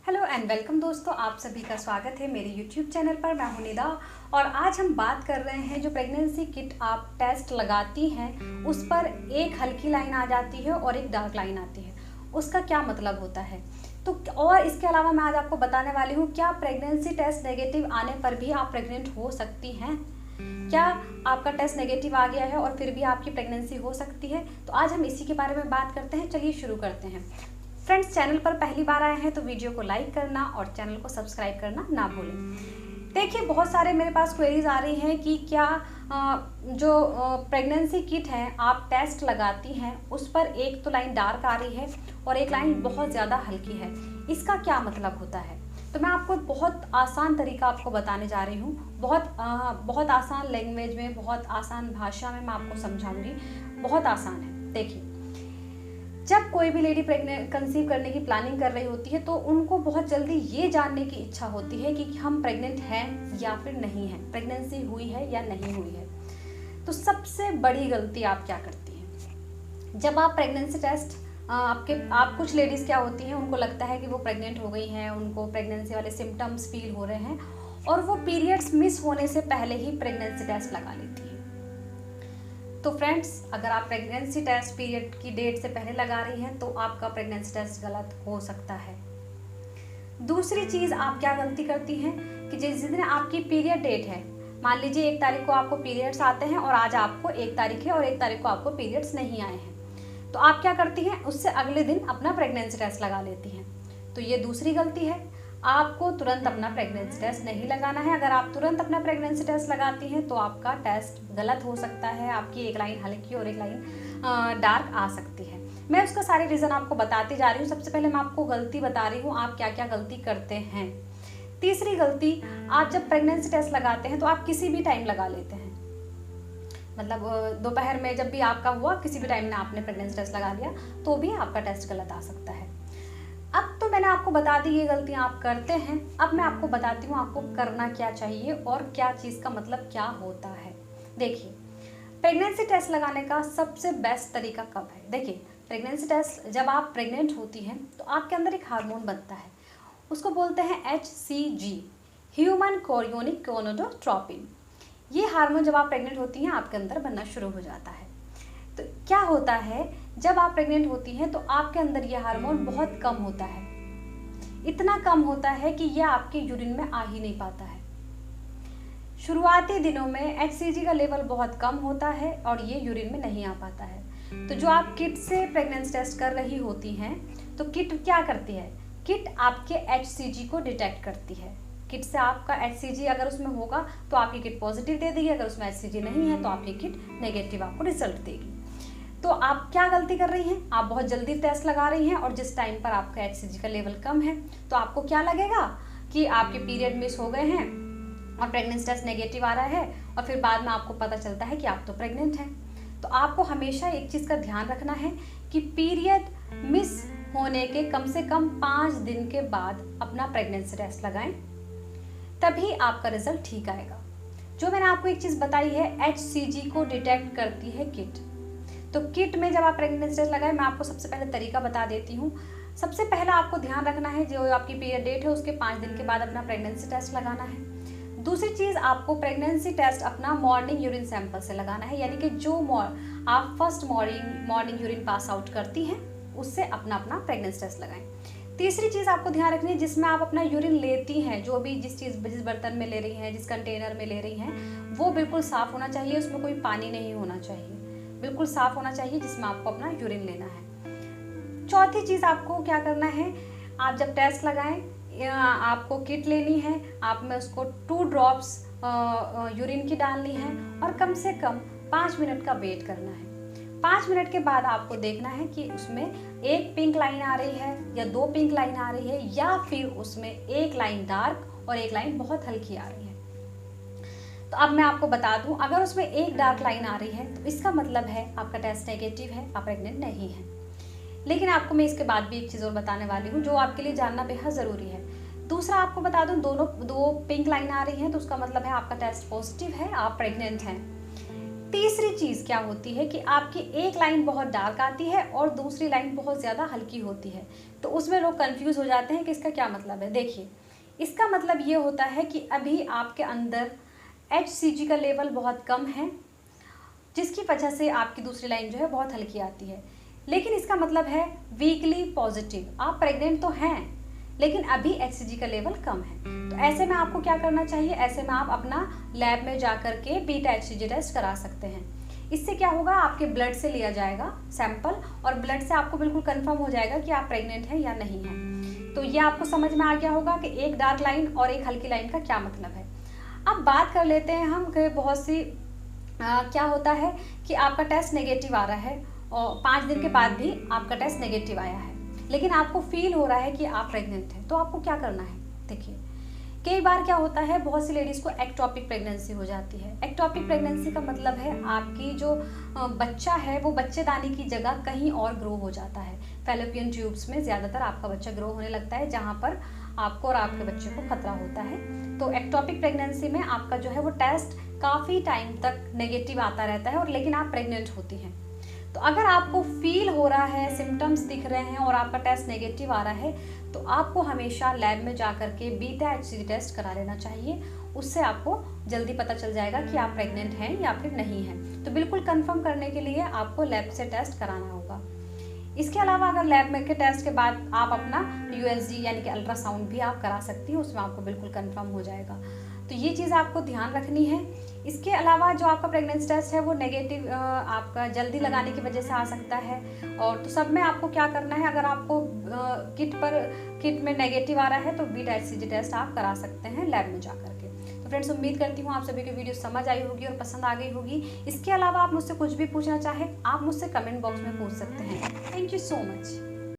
Hello and welcome दोस्तों, आप सभी का स्वागत है मेरे यूट्यूब चैनल पर। मैं हूं निदा और आज हम बात कर रहे हैं जो प्रेगनेंसी किट आप टेस्ट लगाती हैं उस पर एक हल्की लाइन आ जाती है और एक डार्क लाइन आती है, उसका क्या मतलब होता है। तो और इसके अलावा मैं आज आपको बताने वाली हूँ क्या प्रेगनेंसी टेस्ट नेगेटिव आने पर भी आप प्रेग्नेंट हो सकती हैं। क्या आपका टेस्ट नेगेटिव आ गया है और फिर भी आपकी प्रेगनेंसी हो सकती है। तो आज हम इसी के बारे में बात करते हैं। चलिए शुरू करते हैं। फ्रेंड्स, चैनल पर पहली बार आए हैं तो वीडियो को लाइक करना और चैनल को सब्सक्राइब करना ना भूलें। देखिए, बहुत सारे मेरे पास क्वेरीज आ रही हैं कि क्या जो प्रेगनेंसी किट है आप टेस्ट लगाती हैं उस पर एक तो लाइन डार्क आ रही है और एक लाइन बहुत ज़्यादा हल्की है, इसका क्या मतलब होता है। तो मैं आपको बहुत आसान तरीका आपको बताने जा रही हूँ। बहुत आसान लैंग्वेज में, बहुत आसान भाषा में मैं आपको समझाऊंगी। बहुत आसान है। देखिए, जब कोई भी लेडी कंसीव करने की प्लानिंग कर रही होती है तो उनको बहुत जल्दी ये जानने की इच्छा होती है कि हम प्रेग्नेंट हैं या फिर नहीं हैं, प्रेगनेंसी हुई है या नहीं हुई है। तो सबसे बड़ी गलती आप क्या करती हैं जब आप प्रेगनेंसी टेस्ट आप कुछ लेडीज़ क्या होती हैं, उनको लगता है कि वो प्रेग्नेंट हो गई हैं, उनको प्रेगनेंसी वाले सिम्टम्स फील हो रहे हैं और वो पीरियड्स मिस होने से पहले ही प्रेगनेंसी टेस्ट लगा लेती हैं। तो फ्रेंड्स, अगर आप प्रेगनेंसी टेस्ट पीरियड की डेट से पहले लगा रही हैं तो आपका प्रेगनेंसी टेस्ट गलत हो सकता है। दूसरी चीज़ आप क्या गलती करती हैं कि जिस दिन आपकी पीरियड डेट है, मान लीजिए 1 तारीख को आपको पीरियड्स आते हैं और आज आपको 1 तारीख है और 1 तारीख को आपको पीरियड्स नहीं आए हैं, तो आप क्या करती हैं, उससे अगले दिन अपना प्रेगनेंसी टेस्ट लगा लेती हैं। तो ये दूसरी गलती है। आपको तुरंत अपना प्रेगनेंसी टेस्ट नहीं लगाना है। अगर आप तुरंत अपना प्रेगनेंसी टेस्ट लगाती हैं तो आपका टेस्ट गलत हो सकता है, आपकी एक लाइन हल्की और एक लाइन डार्क आ सकती है। मैं उसका सारे रीज़न आपको बताती जा रही हूँ। सबसे पहले मैं आपको गलती बता रही हूँ आप क्या क्या गलती करते हैं। तीसरी गलती, आप जब प्रेगनेंसी टेस्ट लगाते हैं तो आप किसी भी टाइम लगा लेते हैं, मतलब दोपहर में जब भी आपका हुआ, किसी भी टाइम में आपने प्रेगनेंसी टेस्ट लगा लिया तो भी आपका टेस्ट गलत आ सकता है। अब तो मैंने आपको बता दी ये गलतियां आप करते हैं। अब मैं आपको बताती हूँ आपको करना क्या चाहिए और क्या चीज़ का मतलब क्या होता है। देखिए, प्रेगनेंसी टेस्ट लगाने का सबसे बेस्ट तरीका कब है। देखिए, प्रेगनेंसी टेस्ट जब आप प्रेग्नेंट होती हैं तो आपके अंदर एक हार्मोन बनता है, उसको बोलते हैं HCG, ह्यूमन कोरियोनिक गोनाडोट्रोपिन। ये हार्मोन जब आप प्रेग्नेंट होती हैं आपके अंदर बनना शुरू हो जाता है। तो क्या होता है, जब आप प्रेग्नेंट होती हैं तो आपके अंदर ये हार्मोन बहुत कम होता है। इतना कम होता है कि ये आपके यूरिन में आ ही नहीं पाता है। शुरुआती दिनों में HCG का लेवल बहुत कम होता है और ये यूरिन में नहीं आ पाता है। तो जो आप किट से प्रेगनेंसी टेस्ट कर रही होती हैं तो किट क्या करती है, किट आपके HCG को डिटेक्ट करती है। किट से आपका HCG अगर उसमें होगा तो आपकी किट पॉजिटिव दे देगी, अगर उसमें HCG नहीं है तो आपकी किट नेगेटिव आपको रिजल्ट देगी। तो आप क्या गलती कर रही हैं, आप बहुत जल्दी टेस्ट लगा रही हैं और जिस टाइम पर आपका HCG का लेवल कम है तो आपको क्या लगेगा कि आपके पीरियड मिस हो गए हैं और प्रेगनेंसी टेस्ट नेगेटिव आ रहा है और फिर बाद में आपको पता चलता है कि आप तो प्रेग्नेंट हैं। तो आपको हमेशा एक चीज़ का ध्यान रखना है कि पीरियड मिस होने के कम से कम 5 दिन के बाद अपना प्रेगनेंसी टेस्ट लगाएं, तभी आपका रिजल्ट ठीक आएगा। जो मैंने आपको एक चीज़ बताई है, HCG को डिटेक्ट करती है किट। तो किट में जब आप प्रेगनेंसी टेस्ट लगाएं, मैं आपको सबसे पहले तरीका बता देती हूँ। सबसे पहला आपको ध्यान रखना है, जो आपकी पीरियड डेट है उसके 5 दिन के बाद अपना प्रेगनेंसी टेस्ट लगाना है। दूसरी चीज़, आपको प्रेगनेंसी टेस्ट अपना मॉर्निंग यूरिन सैंपल से लगाना है, यानी कि जो आप first morning urine pass out करती हैं उससे अपना प्रेगनेंसी टेस्ट लगाएं। तीसरी चीज़ आपको ध्यान रखनी है, जिसमें आप अपना यूरिन लेती हैं, जो भी जिस बर्तन में ले रही हैं, जिस कंटेनर में ले रही हैं, वो बिल्कुल साफ़ होना चाहिए, उसमें कोई पानी नहीं होना चाहिए, बिल्कुल साफ़ होना चाहिए जिसमें आपको अपना यूरिन लेना है। चौथी चीज़ आपको क्या करना है, आप जब टेस्ट लगाएं आपको किट लेनी है, आप में उसको 2 ड्रॉप्स यूरिन की डालनी है और कम से कम 5 मिनट का वेट करना है। 5 मिनट के बाद आपको देखना है कि उसमें एक पिंक लाइन आ रही है या 2 पिंक लाइन आ रही है या फिर उसमें एक लाइन डार्क और एक लाइन बहुत हल्की आ रही है। तो अब मैं आपको बता दूं, अगर उसमें एक डार्क लाइन आ रही है तो इसका मतलब है आपका टेस्ट नेगेटिव है, आप प्रेग्नेंट नहीं है। लेकिन आपको मैं इसके बाद भी एक चीज़ और बताने वाली हूँ जो आपके लिए जानना बेहद ज़रूरी है। दूसरा आपको बता दूं, 2 पिंक लाइन आ रही हैं तो उसका मतलब है आपका टेस्ट पॉजिटिव है, आप प्रेग्नेंट हैं। तीसरी चीज़ क्या होती है कि आपकी एक लाइन बहुत डार्क आती है और दूसरी लाइन बहुत ज़्यादा हल्की होती है, तो उसमें लोग कंफ्यूज हो जाते हैं कि इसका क्या मतलब है। देखिए, इसका मतलब ये होता है कि अभी आपके अंदर HCG का लेवल बहुत कम है, जिसकी वजह से आपकी दूसरी लाइन जो है बहुत हल्की आती है। लेकिन इसका मतलब है वीकली पॉजिटिव, आप प्रेग्नेंट तो हैं लेकिन अभी HCG का लेवल कम है। तो ऐसे में आपको क्या करना चाहिए, ऐसे में आप अपना लैब में जा कर के बीटा HCG टेस्ट करा सकते हैं। इससे क्या होगा, आपके ब्लड से लिया जाएगा सैंपल और ब्लड से आपको बिल्कुल कंफर्म हो जाएगा कि आप प्रेग्नेंट हैं या नहीं हैं। तो ये आपको समझ में आ गया होगा कि एक डार्क लाइन और एक हल्की लाइन का क्या मतलब है। अब बात कर लेते हैं हम कि बहुत सी क्या होता है कि आपका टेस्ट नेगेटिव आ रहा है और 5 दिन के बाद भी आपका टेस्ट नेगेटिव आया है, लेकिन आपको फील हो रहा है कि आप प्रेग्नेंट हैं, तो आपको क्या करना है। देखिए, कई बार क्या होता है, बहुत सी लेडीज़ को एक्टोपिक प्रेगनेंसी हो जाती है। एक्टोपिक प्रेगनेंसी का मतलब है आपकी जो बच्चा है वो बच्चेदानी की जगह कहीं और ग्रो हो जाता है। फैलोपियन ट्यूब्स में ज़्यादातर आपका बच्चा ग्रो होने लगता है, जहाँ पर आपको और आपके बच्चे को खतरा होता है। तो एक्टोपिक प्रेगनेंसी में आपका जो है वो टेस्ट काफ़ी टाइम तक नेगेटिव आता रहता है और लेकिन आप प्रेग्नेंट होती हैं। तो अगर आपको फील हो रहा है, सिम्टम्स दिख रहे हैं और आपका टेस्ट नेगेटिव आ रहा है, तो आपको हमेशा लैब में जा कर के बीटा HCG टेस्ट करा लेना चाहिए। उससे आपको जल्दी पता चल जाएगा कि आप प्रेग्नेंट हैं या फिर नहीं हैं। तो बिल्कुल कंफर्म करने के लिए आपको लैब से टेस्ट कराना होगा। इसके अलावा अगर लैब में के टेस्ट के बाद आप अपना USG यानी कि अल्ट्रासाउंड भी आप करा सकती हैं, उसमें आपको बिल्कुल कंफर्म हो जाएगा। तो ये चीज़ आपको ध्यान रखनी है। इसके अलावा जो आपका प्रेगनेंसी टेस्ट है वो नेगेटिव आपका जल्दी लगाने की वजह से आ सकता है। और तो सब में आपको क्या करना है, अगर आपको किट में नेगेटिव आ रहा है तो बीटा HCG टेस्ट आप करा सकते हैं लैब में जा कर के। तो फ्रेंड्स, उम्मीद करती हूँ आप सभी को वीडियो समझ आई होगी और पसंद आ गई होगी। इसके अलावा आप मुझसे कुछ भी पूछना चाहें, आप मुझसे कमेंट बॉक्स में पूछ सकते हैं। Thank you so much.